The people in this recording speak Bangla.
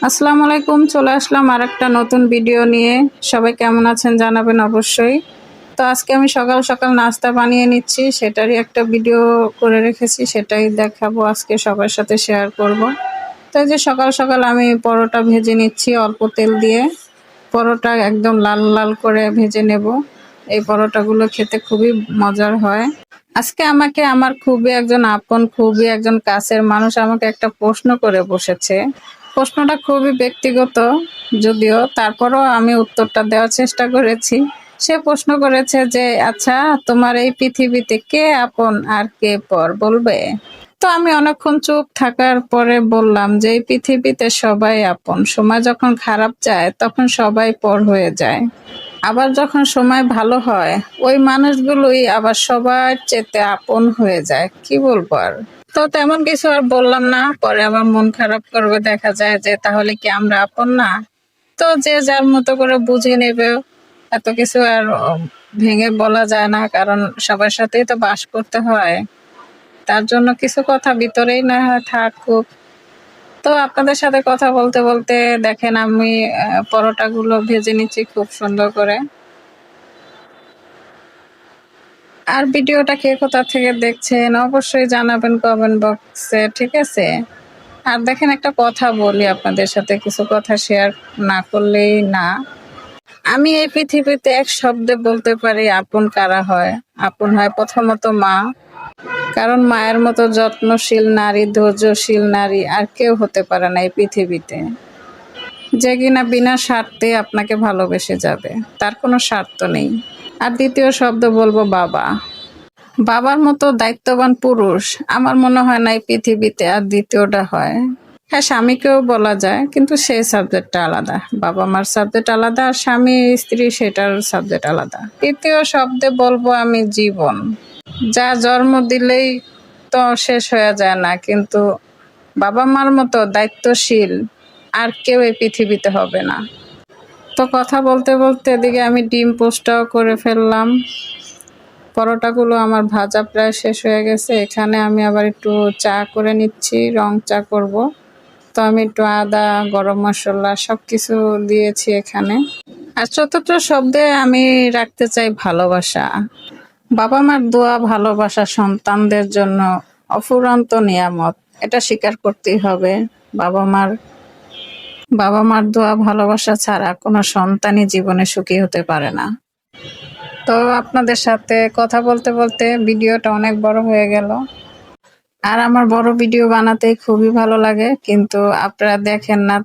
আসসালামু আলাইকুম, চলে আসলাম আরেকটা নতুন ভিডিও নিয়ে। সবাই কেমন আছেন জানাবেন অবশ্যই। তো আজকে আমি সকাল সকাল নাস্তা বানিয়ে নিচ্ছি, সেটারই একটা ভিডিও করে রেখেছি, সেটাই দেখাবো আজকে সবার সাথে শেয়ার করব। তো এই যে সকাল সকাল আমি পরোটা ভেজে নিচ্ছি অল্প তেল দিয়ে। পরোটা একদম লাল লাল করে ভেজে নেব। এই পরোটাগুলো খেতে খুবই মজার হয়। আজকে আমাকে আমার খুবই একজন আপন, খুবই একজন কাছের মানুষ আমাকে একটা প্রশ্ন করে বসেছে। প্রশ্নটা খুবই ব্যক্তিগত, যদিও তারপরও আমি উত্তরটা দেওয়ার চেষ্টা করেছি। সে প্রশ্ন করেছে যে, আচ্ছা, তোমার এই পৃথিবীতে কে আপন আর কে পর বলবে? তো আমি অনেকক্ষণ চুপ থাকার পরে বললাম যে এই পৃথিবীতে সবাই আপন। সময় যখন খারাপ যায় তখন সবাই পর হয়ে যায়। আবার যখন সময় ভালো হয় ওই মানুষগুলোই আবার সবার চেয়ে আপন হয়ে যায়। কি বলবো আর? তো তেমন কিছু আর বললাম না, পরে আবার মন খারাপ করবে, দেখা যায় যে তাহলে কি আমরা আপন না? তো যে যার মতো করে বুঝে নেবে। এত কিছু আর ভেঙে বলা যায় না, কারণ সবার সাথেই তো বাস করতে হয়। তার জন্য কিছু কথা ভিতরেই না হয় থাকুক। তো আপনাদের সাথে কথা বলতে বলতে দেখেন আমি পরোটাগুলো ভেজে নিচ্ছি খুব সুন্দর করে। আর ভিডিওটা কে কোথা থেকে দেখছেন অবশ্যই জানাবেন কমেন্ট বক্সে, ঠিক আছে? আর দেখেন, একটা কথা বলি আপনাদের সাথে, কিছু কথা শেয়ার না করলেই না। আমি এই পৃথিবীতে এক শব্দে বলতে পারি আপন কারা হয়। আপন হয় প্রথমত মা, কারণ মায়ের মতো যত্নশীল নারী, ধৈর্যশীল নারী আর কেউ হতে পারে না এই পৃথিবীতে, যে কিনা বিনা স্বার্থে আপনাকে ভালোবেসে যাবে, তার কোনো স্বার্থ নেই। আর দ্বিতীয় শব্দ বলবো বাবা। বাবার মতো দায়িত্ববান পুরুষ আমার মনে হয় না এই পৃথিবীতে আর দ্বিতীয়টা হয়। হ্যাঁ, স্বামীকেও বলা যায়, কিন্তু সেই সাবজেক্টটা আলাদা। বাবা মার সাবজেক্ট আলাদা, আর স্বামী স্ত্রী সেটার সাবজেক্ট আলাদা। তৃতীয় শব্দে বলবো আমি জীবন। যা জন্ম দিলেই তো শেষ হয়ে যায় না, কিন্তু বাবা মার মতো দায়িত্বশীল আর কেউ এই পৃথিবীতে হবে না। তো কথা বলতে বলতে এদিকে আমি ডিম পোস্টটাও করে ফেললাম। পরোটাগুলো আমার ভাজা প্রায় শেষ হয়ে গেছে। এখানে আমি আবার একটু চা করে নিচ্ছি, রং চা করব। তো আমি একটু আদা, গরম মশলা সবকিছু দিয়েছি এখানে। আর চতুর্থ শব্দে আমি রাখতে চাই ভালোবাসা। বাবা মার দোয়া, ভালোবাসা সন্তানদের জন্য অফুরন্ত নিয়ামত, এটা স্বীকার করতেই হবে। বাবা মার বাবা মার দোয়া, ভালোবাসা ছাড়া কোনো সন্তানই জীবনে সুখী হতে পারে না। তো আপনাদের সাথে কথা বলতে বলতে ভিডিওটা অনেক বড় হয়ে গেল। আর আমার বড় ভিডিও বানাতে খুবই ভালো লাগে, কিন্তু আপনারা দেখেন না।